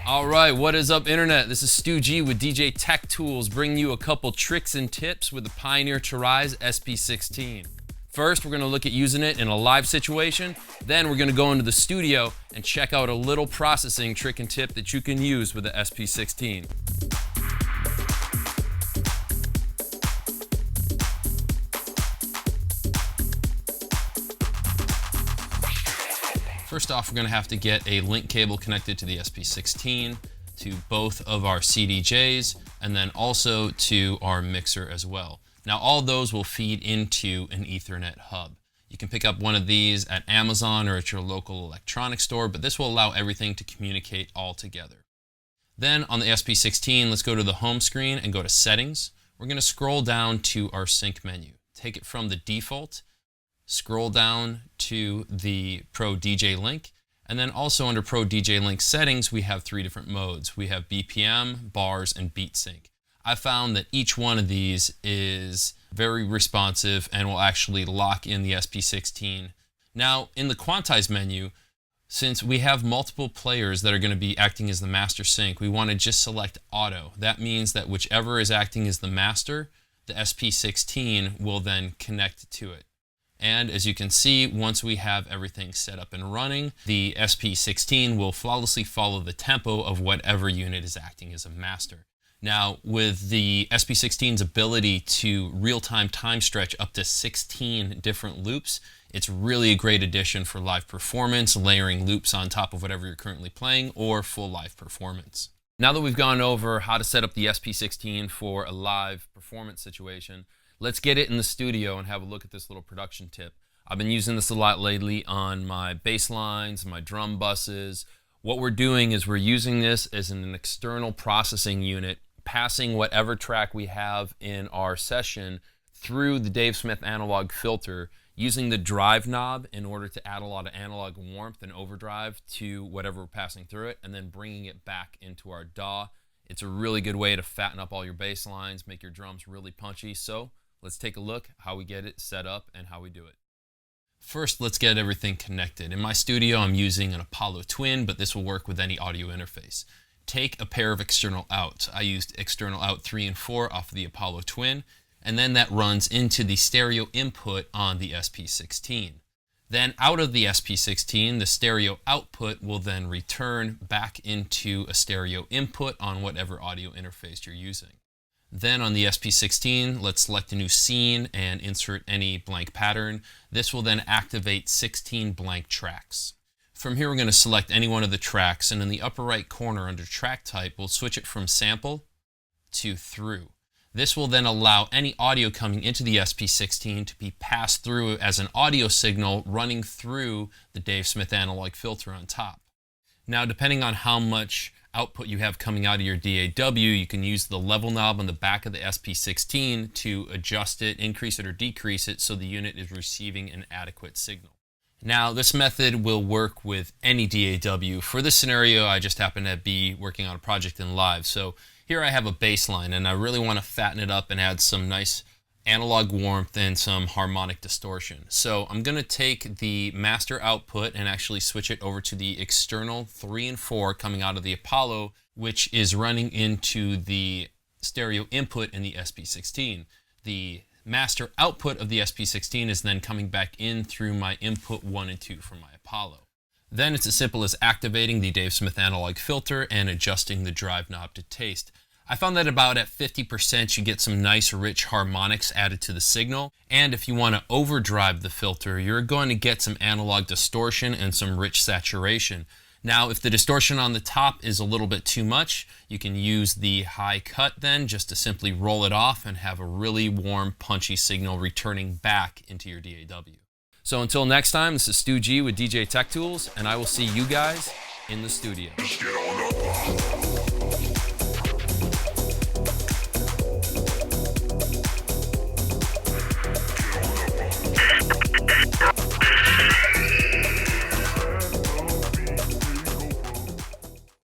All right, what is up, Internet? This is Stu G with DJ Tech Tools, bringing you a couple tricks and tips with the Pioneer TORAIZ SP-16. First, we're going to look at using it in a live situation. Then we're going to go into the studio and check out a little processing trick and tip that you can use with the SP-16. First off, we're going to have to get a link cable connected to the SP-16, to both of our CDJs, and then also to our mixer as well. Now, all those will feed into an Ethernet hub. You can pick up one of these at Amazon or at your local electronics store, but this will allow everything to communicate all together. Then on the SP-16, let's go to the home screen and go to Settings. We're going to scroll down to our sync menu. Take it from the default, scroll down to the Pro DJ Link, and then also under Pro DJ Link settings, we have three different modes. We have BPM, bars, and beat sync. I found that each one of these is very responsive and will actually lock in the SP-16. Now, in the Quantize menu, since we have multiple players that are going to be acting as the master sync, we want to just select auto. That means that whichever is acting as the master, the SP-16 will then connect to it. And as you can see, once we have everything set up and running, the SP-16 will flawlessly follow the tempo of whatever unit is acting as a master. Now, with the SP-16's ability to real-time time stretch up to 16 different loops, it's really a great addition for live performance, layering loops on top of whatever you're currently playing, or full live performance. Now that we've gone over how to set up the SP-16 for a live performance situation, let's get it in the studio and have a look at this little production tip. I've been using this a lot lately on my bass lines, my drum buses. What we're doing is we're using this as an external processing unit, passing whatever track we have in our session through the Dave Smith analog filter, using the drive knob in order to add a lot of analog warmth and overdrive to whatever we're passing through it, and then bringing it back into our DAW. It's a really good way to fatten up all your bass lines, make your drums really punchy. So let's take a look how we get it set up and how we do it. First, let's get everything connected. In my studio, I'm using an Apollo Twin, but this will work with any audio interface. Take a pair of external outs. I used external out 3 and 4 off of the Apollo Twin, and then that runs into the stereo input on the SP-16. Then out of the SP-16, the stereo output will then return back into a stereo input on whatever audio interface you're using. Then on the SP-16, let's select a new scene and insert any blank pattern. This will then activate 16 blank tracks. From here, we're going to select any one of the tracks, and in the upper right corner under track type, we'll switch it from sample to through. This will then allow any audio coming into the SP-16 to be passed through as an audio signal running through the Dave Smith analog filter on top. Now, depending on how much output you have coming out of your DAW, you can use the level knob on the back of the SP-16 to adjust it, increase it, or decrease it so the unit is receiving an adequate signal. Now, this method will work with any DAW. For this scenario, I just happen to be working on a project in live. So here I have a bass line, and I really want to fatten it up and add some nice analog warmth and some harmonic distortion. So I'm going to take the master output and actually switch it over to the external 3 and 4 coming out of the Apollo, which is running into the stereo input in the SP-16. The master output of the SP-16 is then coming back in through my input 1 and 2 from my Apollo. Then it's as simple as activating the Dave Smith analog filter and adjusting the drive knob to taste. I found that about at 50% you get some nice rich harmonics added to the signal, and if you want to overdrive the filter, you're going to get some analog distortion and some rich saturation. Now, if the distortion on the top is a little bit too much, you can use the high cut then just to simply roll it off and have a really warm, punchy signal returning back into your DAW. So until next time, this is Stu G with DJ Tech Tools, and I will see you guys in the studio.